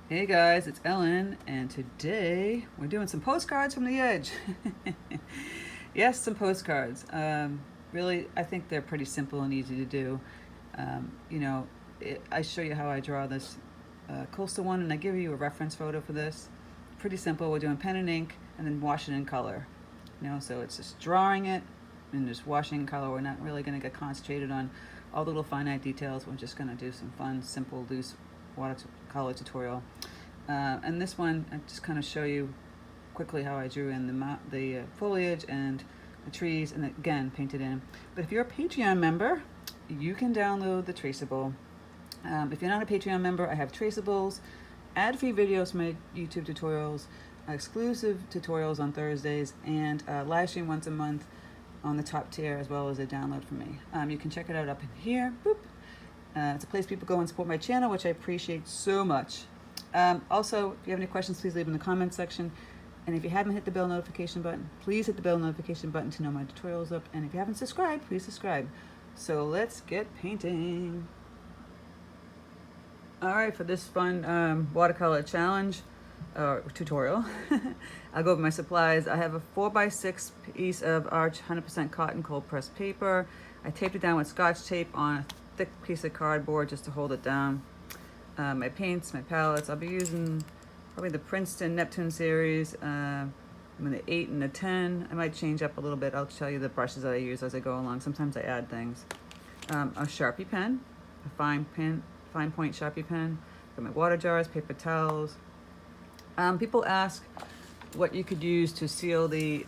Hey guys, it's Ellen, and today we're doing some postcards from the edge. Yes, some postcards. Really, I think they're pretty simple and easy to do. You know, I show you how I draw this coastal one, and I give you a reference photo for this. Pretty simple. We're doing pen and ink, and then washing in color. So it's just drawing it and just washing in color. We're not really going to get concentrated on all the little finite details. We're just going to do some fun, simple, loose watercolor tutorial. And this one, I just kind of show you quickly how I drew in the foliage and the trees, and again painted in. But if you're a Patreon member, you can download the traceable. If you're not a Patreon member, I have traceables, ad-free videos from my YouTube tutorials, exclusive tutorials on Thursdays, and live stream once a month on the top tier, as well as a download from me. You can check it out up in here. Boop. It's a place people go and support my channel, which I appreciate so much. Also, if you have any questions, please leave them in the comments section. And if you haven't hit the bell notification button, please hit the bell notification button to know my tutorial's up. And if you haven't subscribed, please subscribe. So let's get painting. All right, for this fun watercolor challenge tutorial, I'll go over my supplies. I have a 4x6 piece of Arch 100% cotton cold pressed paper. I taped it down with Scotch tape on a thick piece of cardboard just to hold it down. My paints, my palettes, I'll be using probably the Princeton Neptune series. I'm in the 8 and the 10. I might change up a little bit. I'll tell you the brushes that I use as I go along. Sometimes I add things. A Sharpie pen, a fine point Sharpie pen. Got my water jars, paper towels. People ask what you could use to seal the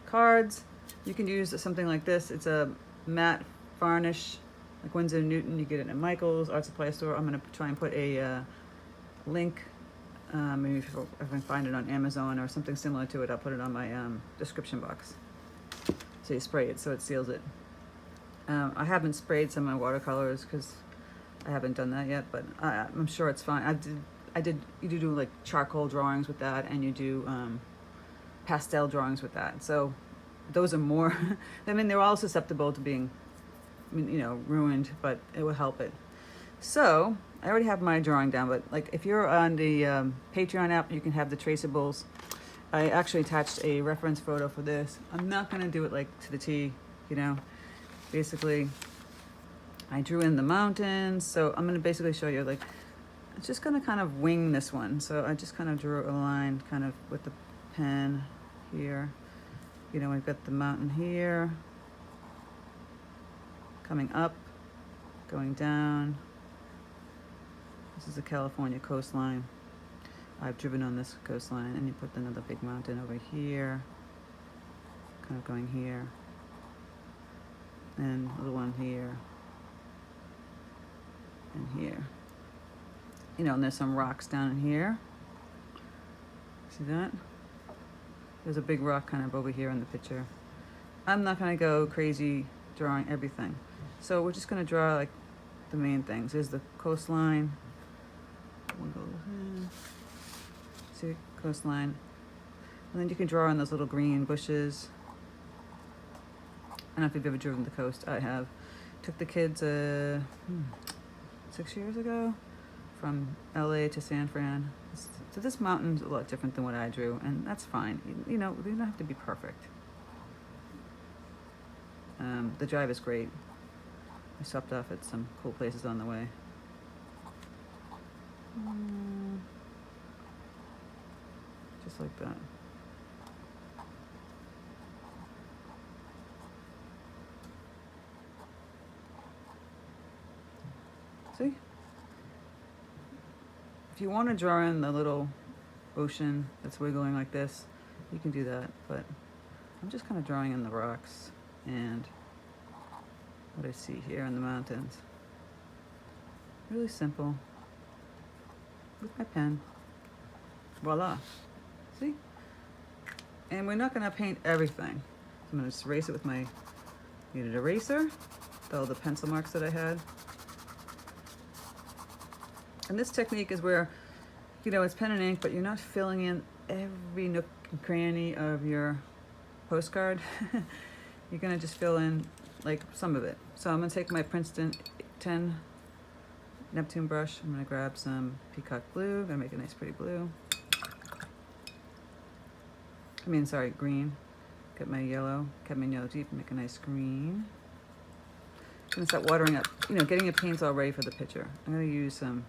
cards. You can use something like this. It's a matte varnish, like Winsor & Newton. You get it at Michael's art supply store. I'm going to try and put a link, maybe if I can find it on Amazon or something similar to it. I'll put it on my description box. So you spray it so it seals it. I haven't sprayed some of my watercolors because I haven't done that yet, but I'm sure it's fine. You do like charcoal drawings with that, and you do pastel drawings with that. So those are more, I mean, they're all susceptible to being, ruined, but it will help it. So I already have my drawing down, but like if you're on the Patreon app, you can have the traceables. I actually attached a reference photo for this. I'm not gonna do it like to the T, Basically, I drew in the mountains, so I'm gonna basically show you, like, I'm just gonna kind of wing this one. So I just kind of drew a line kind of with the pen here. We've got the mountain here, coming up, going down. This is the California coastline. I've driven on this coastline, and you put another big mountain over here, kind of going here, and a little one here, and here. And there's some rocks down in here. See that? There's a big rock kind of over here in the picture. I'm not gonna go crazy drawing everything. So we're just gonna draw like the main things. There's the coastline. See, coastline. And then you can draw on those little green bushes. I don't know if you've ever driven the coast. I have. Took the kids 6 years ago from LA to San Fran. So this mountain's a lot different than what I drew, and that's fine. They don't have to be perfect. The drive is great. I stopped off at some cool places on the way. Just like that. See? If you want to draw in the little ocean that's wiggling like this, you can do that, but I'm just kind of drawing in the rocks and what I see here in the mountains. Really simple. With my pen. Voila. See? And we're not going to paint everything. I'm going to just erase it with my unit eraser, with all the pencil marks that I had. And this technique is where, it's pen and ink, but you're not filling in every nook and cranny of your postcard. You're gonna just fill in like some of it. So I'm gonna take my Princeton 10 Neptune brush. I'm gonna grab some peacock blue. Gonna make a nice pretty blue. Sorry, green. Get my yellow, cadmium yellow deep, make a nice green. I'm gonna start watering up, getting your paints all ready for the picture. I'm gonna use some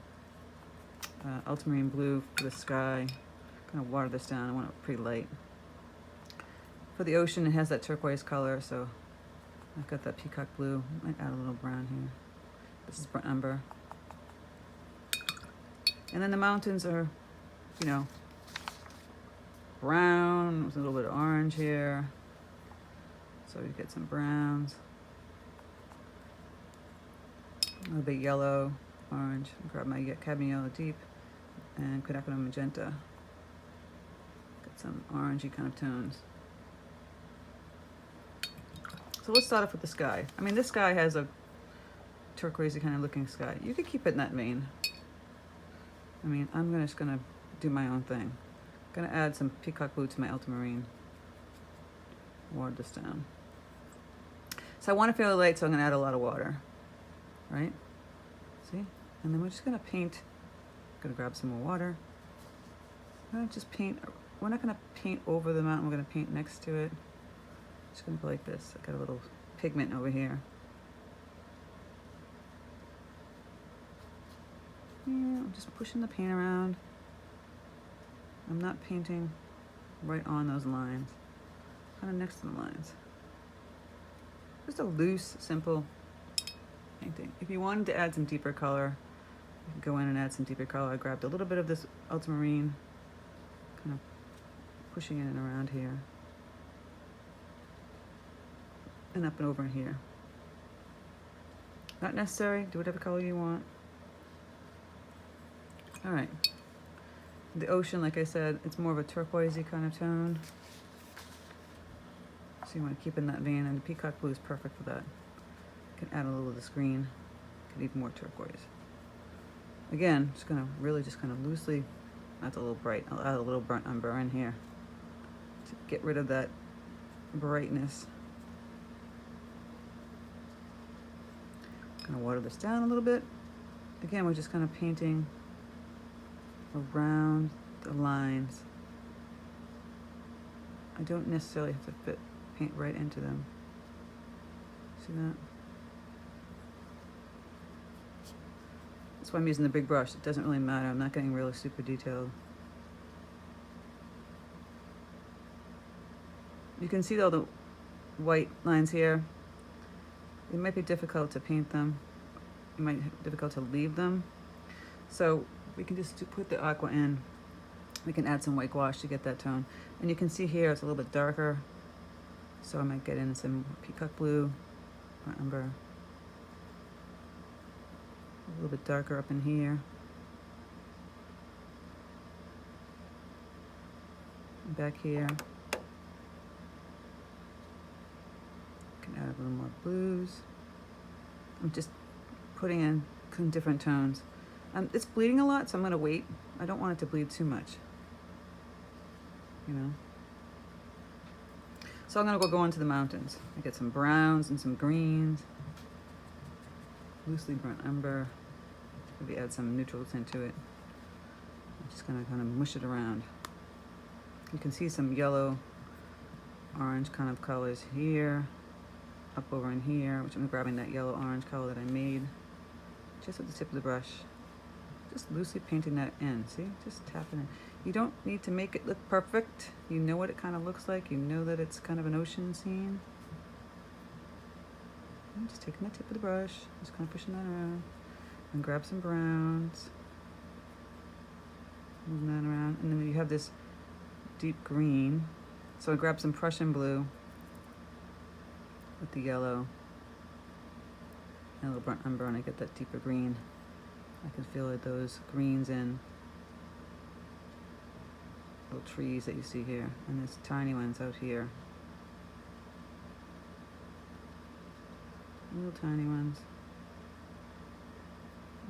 ultramarine blue for the sky. Gonna water this down. I want it pretty light. For the ocean, it has that turquoise color, so I've got that peacock blue. Might add a little brown here. This is burnt umber. And then the mountains are, brown with a little bit of orange here. So you get some browns. A little bit yellow, orange. Grab my cadmium yellow deep and quinachradone magenta. Get some orangey kind of tones. So let's start off with the sky. This sky has a turquoisey kind of looking sky. You could keep it in that vein. I'm just gonna do my own thing. Gonna add some peacock blue to my ultramarine. Water this down. So I want to feel light, so I'm gonna add a lot of water. Right? See? And then we're just gonna paint. Gonna grab some more water. I'm gonna just paint. We're not gonna paint over the mountain, we're gonna paint next to it. Just gonna go like this. I got a little pigment over here. Yeah, I'm just pushing the paint around. I'm not painting right on those lines. Kind of next to the lines. Just a loose, simple painting. If you wanted to add some deeper color, you can go in and add some deeper color. I grabbed a little bit of this ultramarine, kind of pushing it in around here. And up and over in here. Not necessary, do whatever color you want. All right. The ocean, like I said, it's more of a turquoisey kind of tone. So you want to keep in that vein, and the peacock blue is perfect for that. You can add a little of this green, get even more turquoise. Again, just gonna really just kind of loosely, that's a little bright. I'll add a little burnt umber in here to get rid of that brightness. Gonna water this down a little bit. Again, we're just kind of painting around the lines. I don't necessarily have to paint right into them. See that? That's why I'm using the big brush. It doesn't really matter. I'm not getting really super detailed. You can see all the white lines here. It might be difficult to paint them. It might be difficult to leave them. So we can just put the aqua in. We can add some white gouache to get that tone. And you can see here it's a little bit darker. So I might get in some peacock blue or umber. A little bit darker up in here. And back here. Can add a little more blues. I'm just putting in some different tones. It's bleeding a lot, so I'm gonna wait. I don't want it to bleed too much. So I'm gonna go into the mountains. I get some browns and some greens. Loosely burnt umber. Maybe add some neutral tint to it. I'm just gonna kind of mush it around. You can see some yellow, orange kind of colors here. Up over in here, which I'm grabbing that yellow orange color that I made just with the tip of the brush. Just loosely painting that in, see? Just tapping it. You don't need to make it look perfect. You know what it kind of looks like. You know that it's kind of an ocean scene. I'm just taking the tip of the brush, just kind of pushing that around. And grab some browns. Moving that around. And then you have this deep green. So I grab some Prussian blue with the yellow and a little burnt umber, and I get that deeper green. I can feel it, those greens in little trees that you see here, and there's tiny ones out here. Little tiny ones.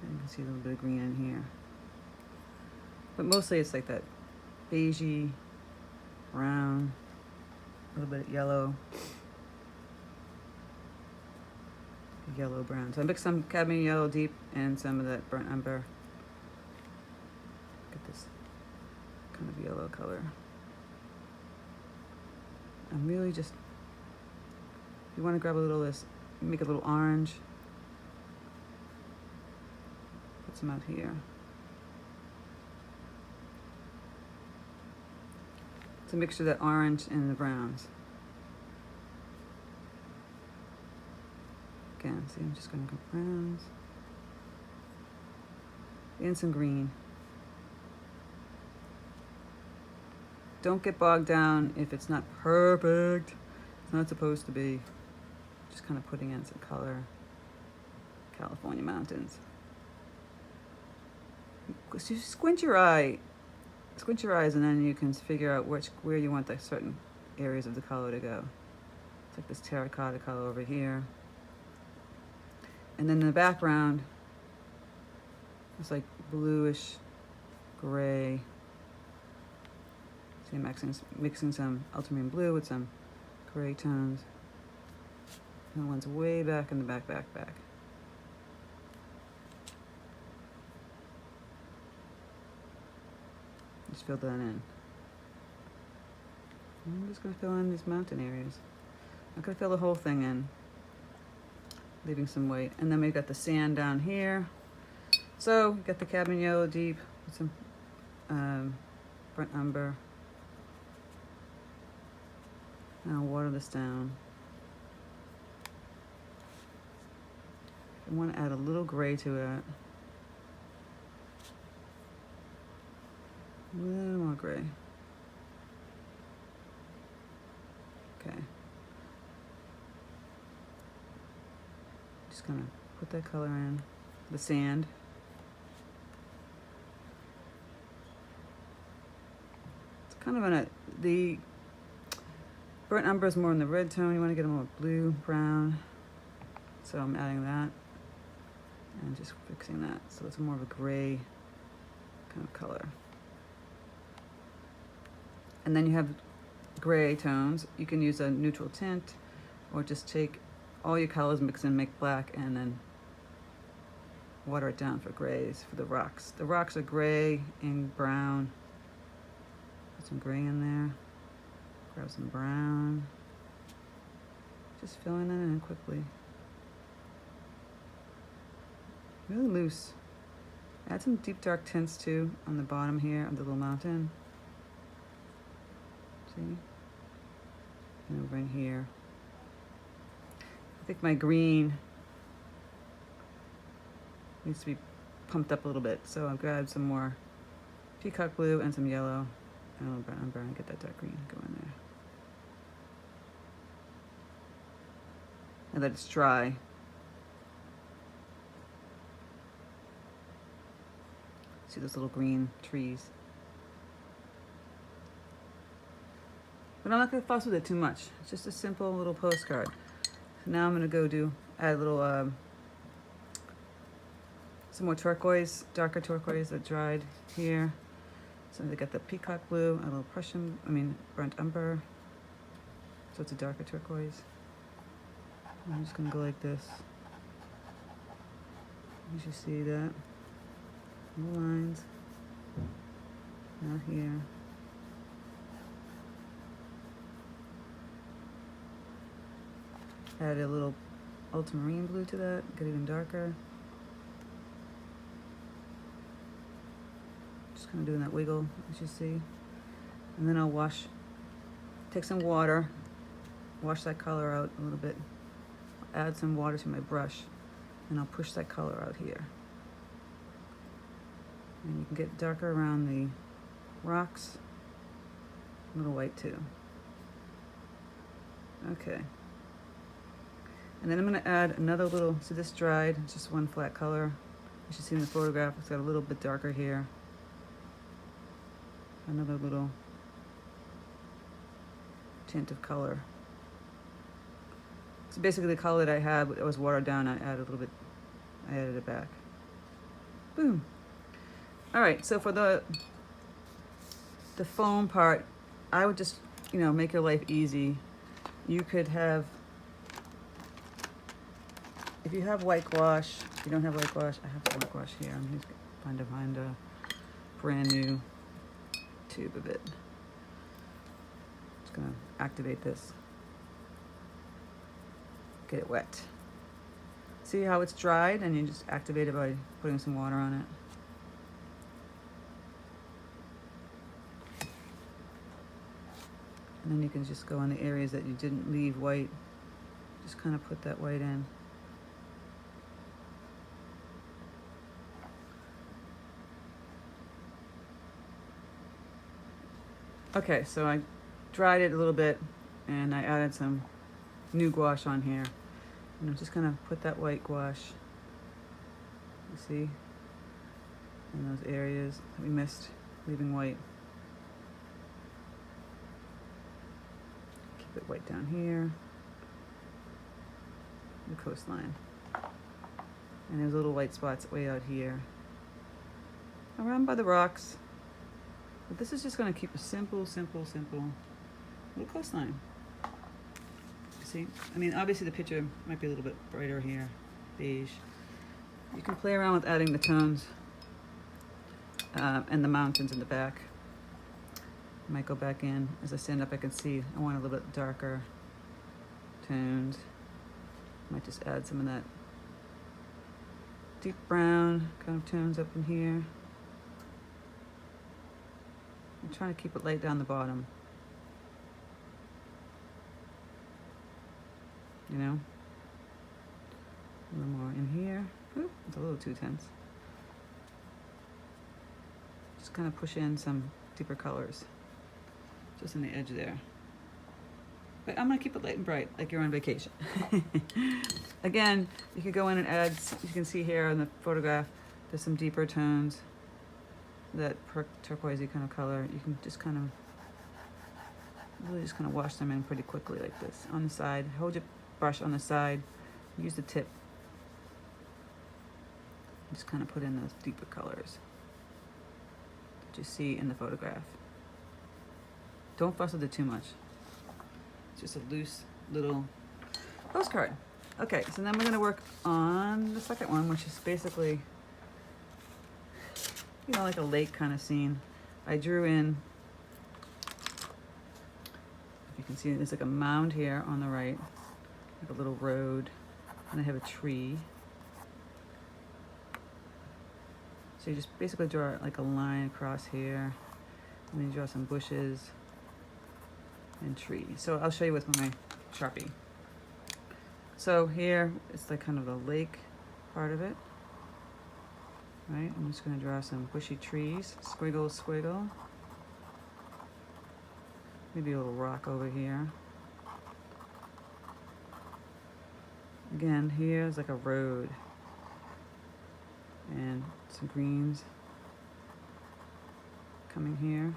And you can see a little bit of green in here. But mostly it's like that beigey, brown, a little bit of yellow. yellow brown. So I mixed some cadmium yellow deep and some of that burnt umber. Get this kind of yellow color. I'm really just, you want to grab a little of this, make a little orange. Put some out here. It's a mixture of that orange and the browns. Again, see, I'm just going to go browns. And some green. Don't get bogged down if it's not perfect. It's not supposed to be. Just kind of putting in some color. California mountains. So you squint your eye. Squint your eyes and then you can figure out where you want the certain areas of the color to go. It's like this terracotta color over here. And then in the background, it's like bluish, gray. See, I'm mixing some ultramarine blue with some gray tones. And the one's way back in the back. Just fill that in. I'm just going to fill in these mountain areas. I'm not going to fill the whole thing in, leaving some weight. And then we've got the sand down here. So we've got the cadmium yellow deep with some burnt umber. Now I'll water this down. I want to add a little gray to it. A little more gray. Okay. Just gonna put that color in. The sand. It's kind of the burnt umber is more in the red tone. You want to get a more blue, brown. So I'm adding that and just fixing that. So it's more of a gray kind of color. And then you have gray tones. You can use a neutral tint or just take all your colors, mix and make black, and then water it down for grays for the rocks. The rocks are gray and brown. Put some gray in there. Grab some brown. Just filling that in quickly. Really loose. Add some deep dark tints too on the bottom here of the little mountain. See? And over in here. I think my green needs to be pumped up a little bit, so I'll grab some more peacock blue and some yellow and a little brown umber and get that dark green go in there. And let it dry. See those little green trees. But I'm not going to fuss with it too much. It's just a simple little postcard. So now I'm going to add a little, some more turquoise, darker turquoise that dried here. So they got the peacock blue, a little Prussian, burnt umber. So it's a darker turquoise. I'm just going to go like this. You should see that. Little lines. Out here. Add a little ultramarine blue to that, get even darker. Just kind of doing that wiggle, as you see. And then I'll take some water, wash that color out a little bit. Add some water to my brush, and I'll push that color out here. And you can get darker around the rocks, a little white too. Okay. And then I'm going to add another little, see this dried, it's just one flat color. You should see in the photograph, it's got a little bit darker here. Another little tint of color. So basically the color that I had, it was watered down, I added it back. Boom. All right, so for the foam part, I would just, make your life easy. You could have if you have white gouache, if you don't have white gouache, I have some white gouache here. I'm just trying to find a brand new tube of it. Just gonna activate this. Get it wet. See how it's dried, and you just activate it by putting some water on it. And then you can just go on the areas that you didn't leave white. Just kind of put that white in. Okay, so I dried it a little bit and I added some new gouache on here. And I'm just gonna put that white gouache, you see, in those areas that we missed leaving white. Keep it white down here, the coastline. And there's little white spots way out here, around by the rocks. But this is just gonna keep a simple little coastline. See, I mean, obviously the picture might be a little bit brighter here, beige. You can play around with adding the tones and the mountains in the back. I might go back in. As I stand up, I can see I want a little bit darker tones. Might just add some of that deep brown kind of tones up in here. I'm trying to keep it light down the bottom. You know, a little more in here. Ooh, it's a little too tense. Just kind of push in some deeper colors, just on the edge there. But I'm gonna keep it light and bright, like you're on vacation. Again, you could go in and add. You can see here in the photograph, there's some deeper tones. That turquoisey kind of color. You can just kind of really just kind of wash them in pretty quickly like this on the side. Hold your brush on the side, use the tip, just kind of put in those deeper colors that you see in the photograph. Don't fuss with it too much. It's just a loose little postcard. Okay, so then we're going to work on the second one, which is basically, you know, like a lake kind of scene. I drew in, if you can see, there's like a mound here on the right, like a little road, and I have a tree. So you just basically draw like a line across here, and then you draw some bushes and tree. So I'll show you with my Sharpie. So here, it's like kind of the lake part of it. Right, I'm just going to draw some bushy trees, squiggle, squiggle. Maybe a little rock over here. Again, here's like a road and some greens coming here.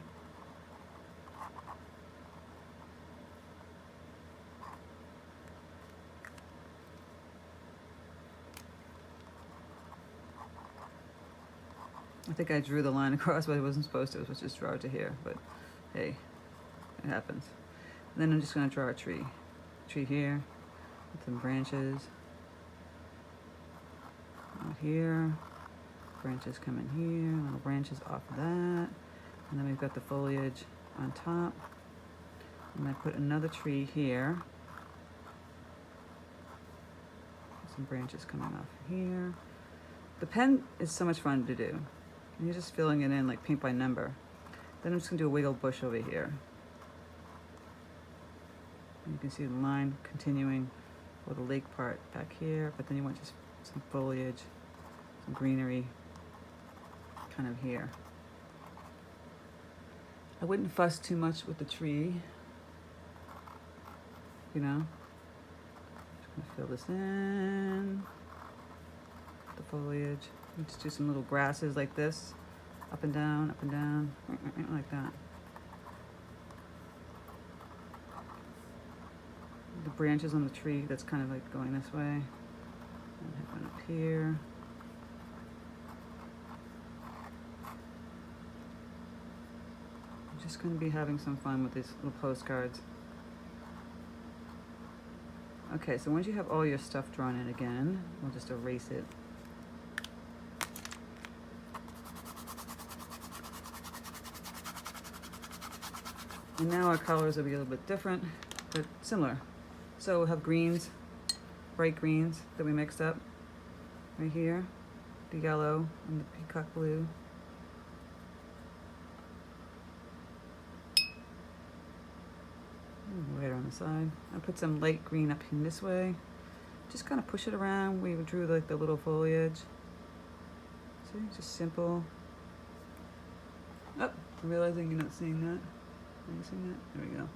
I think I drew the line across, but I wasn't supposed to. I was just draw it to here, but hey, it happens. And then I'm just gonna draw a tree here with some branches out here, branches coming here, little branches off of that, and then we've got the foliage on top. And I put another tree here, some branches coming off here. The pen is so much fun to do. And you're just filling it in like paint by number. Then I'm just gonna do a wiggle bush over here. And you can see the line continuing for the lake part back here, but then you want just some foliage, some greenery kind of here. I wouldn't fuss too much with the tree, you know. Just gonna fill this in, the foliage. Just do some little grasses like this, up and down, like that. The branches on the tree, that's kind of like going this way. And have one up here. I'm just going to be having some fun with these little postcards. Okay, so once you have all your stuff drawn in again, we'll just erase it. And now our colors will be a little bit different, but similar. So we'll have greens, bright greens that we mixed up right here, the yellow and the peacock blue. Right on the side. I put some light green up in this way. Just kind of push it around. We drew like the little foliage. See, just simple. Oh, I'm realizing you're not seeing that. Are you seeing that? There we go.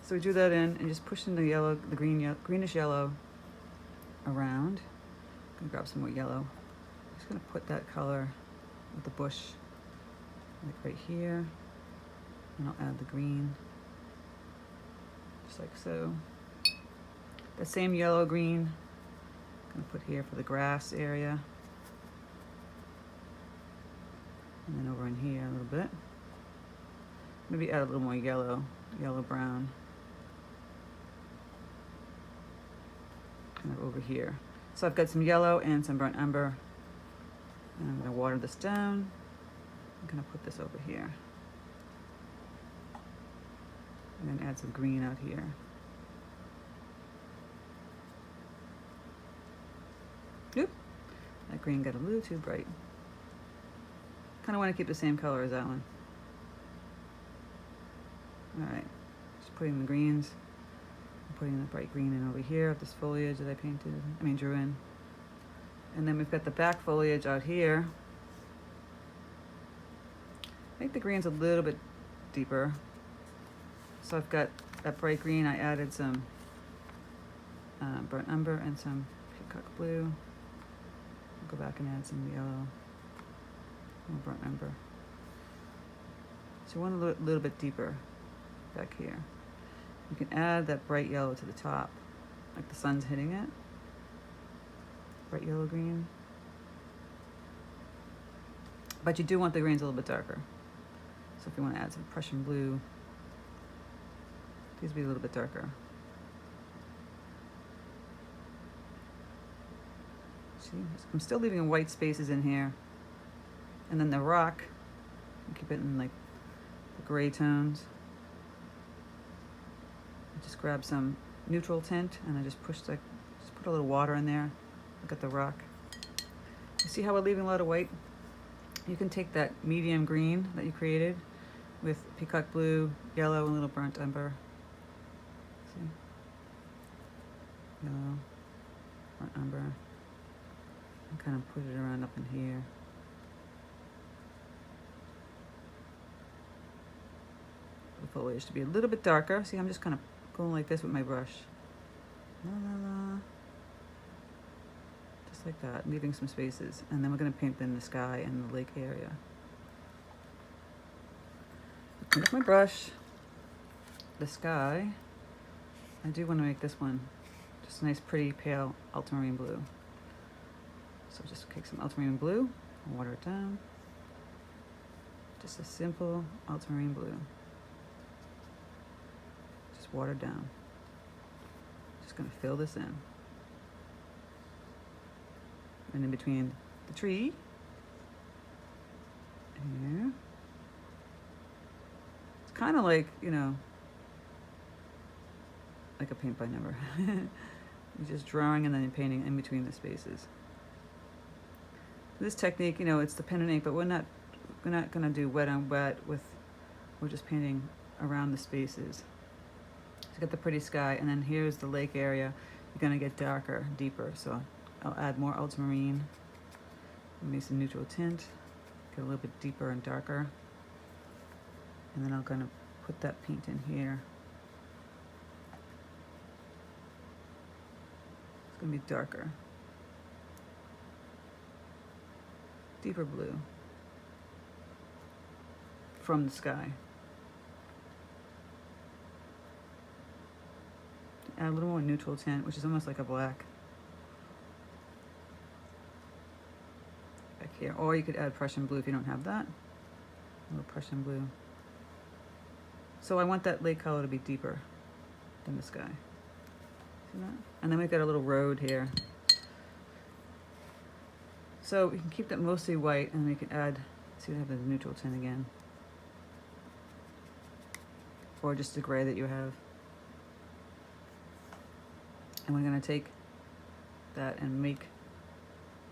So we drew that in and just pushing the yellow, the greenish yellow around. I'm gonna grab some more yellow. Just gonna put that color with the bush like right here, and I'll add the green. Just like so. The same yellow green I'm gonna put here for the grass area. And then over in here a little bit. Maybe add a little more yellow, brown. Kind of over here. So I've got some yellow and some burnt umber. And I'm gonna water this down. I'm gonna put this over here. And then add some green out here. Oop, that green got a little too bright. Kind of want to keep the same color as that one. All right, just putting the greens. I'm putting the bright green in over here of this foliage that I drew in. And then we've got the back foliage out here. Make the greens a little bit deeper. So I've got that bright green. I added some burnt umber and some peacock blue. I'll go back and add some yellow and burnt umber. So one a little bit deeper back here. You can add that bright yellow to the top, like the sun's hitting it. Bright yellow green. But you do want the greens a little bit darker. So if you want to add some Prussian blue, these will be a little bit darker. See, I'm still leaving white spaces in here. And then the rock, keep it in like the gray tones. I just grab some neutral tint and I just put a little water in there. Look at the rock. You see how we're leaving a lot of white? You can take that medium green that you created with peacock blue, yellow, and a little burnt umber. See? Yellow, burnt umber. And kind of put it around up in here. The foliage to be a little bit darker. See, I'm just kind of going like this with my brush. La la la. Just like that, leaving some spaces. And then we're going to paint in the sky and the lake area. With my brush, the sky, I do want to make this one just a nice pretty pale ultramarine blue. So just take some ultramarine blue and water it down. Just a simple ultramarine blue. Just watered down. Just gonna fill this in. And in between the tree, here, it's kind of like, you know, like a paint by number. You're just drawing and then you're painting in between the spaces. This technique, you know, it's the pen and ink, but we're not gonna do wet on wet we're just painting around the spaces. So you got the pretty sky, and then here's the lake area. You're gonna get darker, deeper. So I'll add more ultramarine, maybe some neutral tint, get a little bit deeper and darker. And then I'm gonna put that paint in here. It's gonna be darker. Deeper blue from the sky. Add a little more neutral tint, which is almost like a black back here. Or you could add Prussian blue if you don't have that. A little Prussian blue. So I want that lake color to be deeper than the sky. See that? And then we've got a little road here. So we can keep that mostly white, and we can add, see, we have the neutral tint again. Or just the gray that you have. And we're gonna take that and make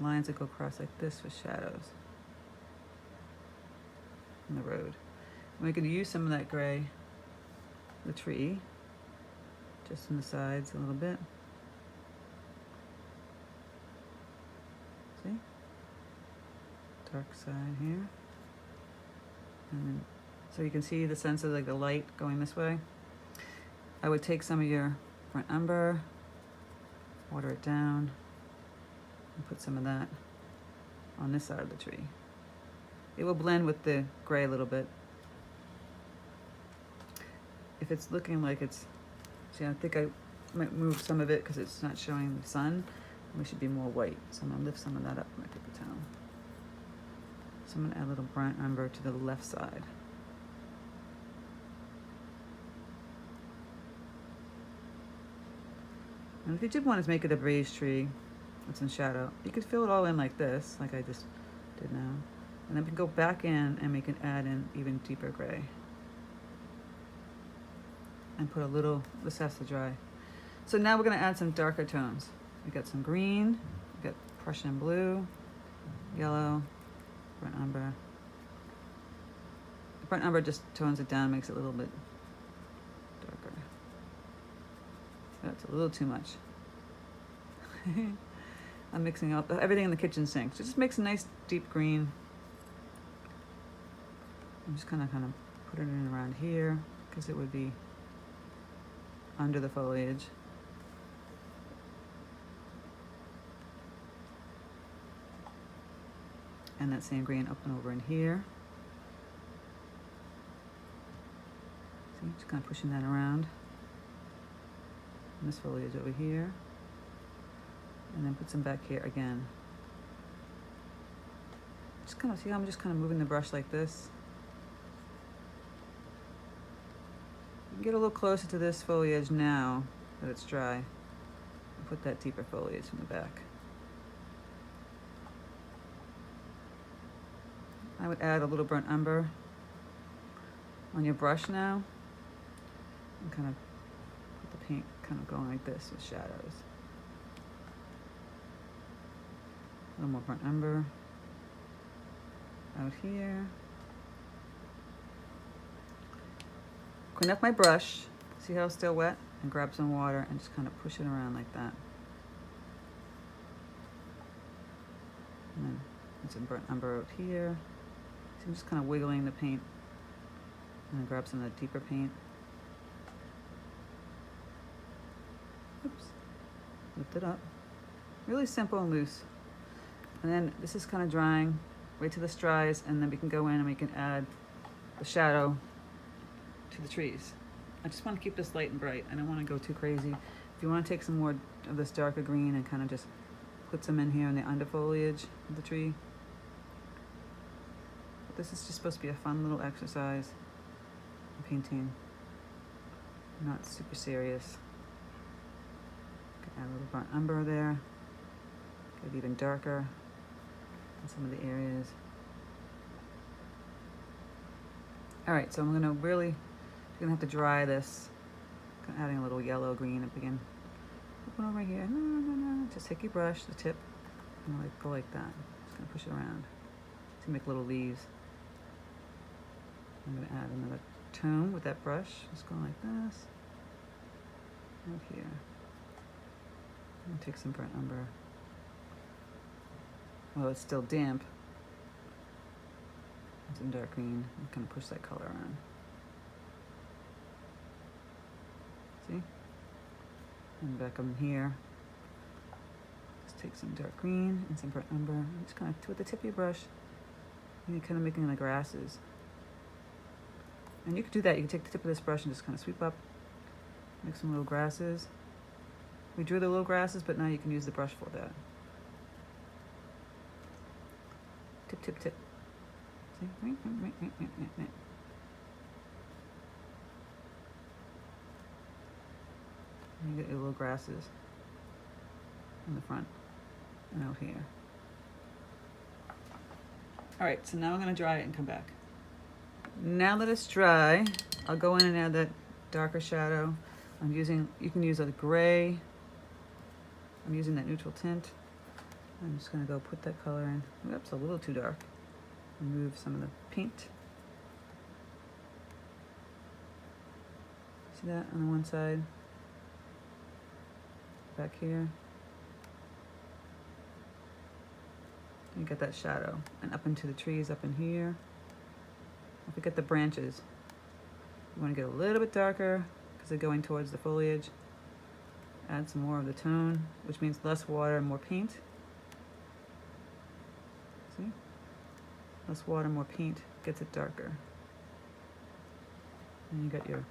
lines that go across like this with shadows in the road. And we could use some of that gray, the tree, just on the sides a little bit. See? Dark side here. And then, so you can see the sense of like the light going this way. I would take some of your burnt umber, water it down, and put some of that on this side of the tree. It will blend with the gray a little bit. If it's looking like it's, see, I think I might move some of it because it's not showing the sun. We should be more white. So I'm gonna lift some of that up with my paper towel. So I'm gonna add a little burnt umber to the left side. And if you did want to make it a raised tree with some shadow, you could fill it all in like this, like I just did now. And then we can go back in and we can add in even deeper gray. And put a little, this has to dry. So now we're gonna add some darker tones. We got some green, we got Prussian blue, yellow, burnt umber. The burnt umber just tones it down, makes it a little bit darker. That's a little too much. I'm mixing up everything in the kitchen sink. So it just makes a nice deep green. I'm just kind of put it in around here because it would be under the foliage. And that same green up and over in here. See, just kind of pushing that around. And this foliage over here. And then put some back here again. Just kind of, see how I'm just kind of moving the brush like this? You can get a little closer to this foliage now that it's dry. And put that deeper foliage in the back. I would add a little burnt umber on your brush now. And kind of put the paint kind of going like this with shadows. A little more burnt umber out here. Clean up my brush, see how it's still wet, and grab some water and just kind of push it around like that. And then put some burnt umber out here. So I'm just kind of wiggling the paint and then grab some of the deeper paint. Oops, lift it up. Really simple and loose. And then this is kind of drying. Wait till this dries, and then we can go in and we can add the shadow to the trees. I just want to keep this light and bright. I don't want to go too crazy. If you want to take some more of this darker green and kind of just put some in here in the under foliage of the tree. But this is just supposed to be a fun little exercise in painting. Not super serious. Add a little burnt umber there. Get it even darker in some of the areas. All right, so I'm gonna really, you're gonna have to dry this. Kind of adding a little yellow green up again. Open over here. No. Just take your brush, the tip, and like go like that. Just gonna push it around to make little leaves. I'm gonna add another tone with that brush. Just go like this. Right here. I'm gonna take some burnt umber. Well, it's still damp. And some dark green. I'm gonna push that color around. See? And back up here. Just take some dark green and some burnt umber. And just kind of, with the tip of your brush, you're kind of making the grasses. And you could do that. You can take the tip of this brush and just kind of sweep up, make some little grasses. We drew the little grasses, but now you can use the brush for that. Tip, tip, tip. See? You get your little grasses in the front and out here. All right, so now I'm gonna dry it and come back. Now that it's dry, I'll go in and add that darker shadow. You can use a gray. I'm using that neutral tint. I'm just gonna go put that color in. Oops, a little too dark. Remove some of the paint. See that on the one side? Back here. You get that shadow. And up into the trees up in here. Don't forget the branches. You want to get a little bit darker because they're going towards the foliage. Add some more of the tone, which means less water and more paint. See? Less water, more paint gets it darker. And you got your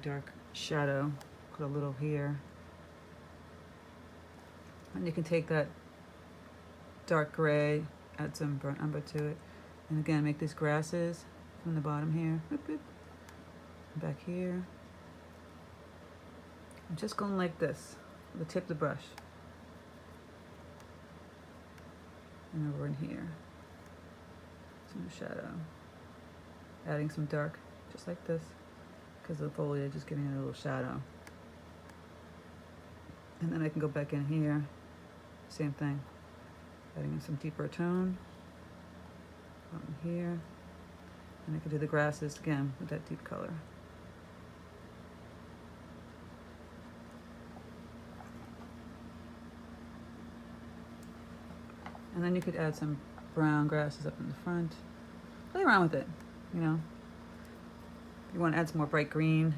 dark shadow. Put a little here. And you can take that dark gray, add some burnt umber to it. And again, make these grasses from the bottom here. Boop, boop. Back here. I'm just going like this, with the tip of the brush. And over in here. Some shadow. Adding some dark, just like this, because the foliage is giving it a little shadow. And then I can go back in here, same thing. Adding in some deeper tone. Here. And I can do the grasses again with that deep color. And then you could add some brown grasses up in the front. Play around with it, you know. If you want to add some more bright green,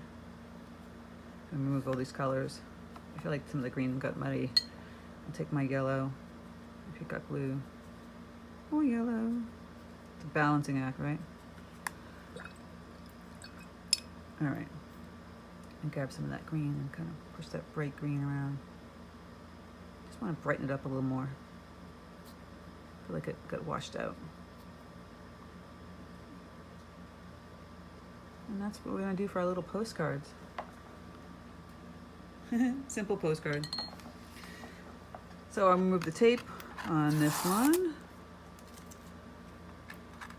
and remove all these colors. I feel like some of the green got muddy. I'll take my yellow, peacock blue, more yellow. It's a balancing act, right? All right. And grab some of that green and kind of push that bright green around. Just want to brighten it up a little more. I feel like it got washed out. And that's what we're gonna do for our little postcards. Simple postcard. So I'll remove the tape on this one.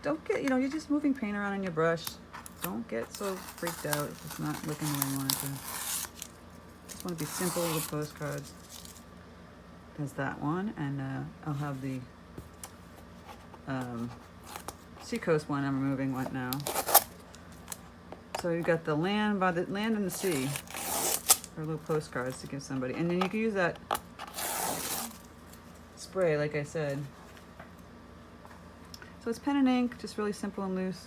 Don't get, you're just moving paint around on your brush. Don't get so freaked out if it's not looking the way you want it to. Just want to be simple little postcards. There's that one, and I'll have the Seacoast one I'm removing right now. So you've got the land and the sea for little postcards to give somebody. And then you can use that spray, like I said. So it's pen and ink, just really simple and loose.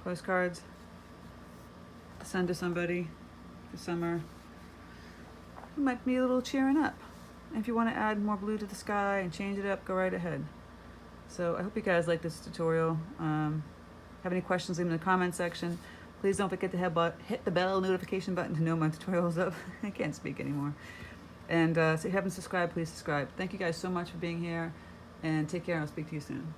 Postcards to send to somebody this summer. It might be a little cheering up. If you want to add more blue to the sky and change it up, go right ahead. So I hope you guys like this tutorial. Have any questions, leave them in the comment section. Please don't forget to hit the bell notification button to know my tutorial's up. I can't speak anymore. And so if you haven't subscribed, please subscribe. Thank you guys so much for being here, and take care. I'll speak to you soon.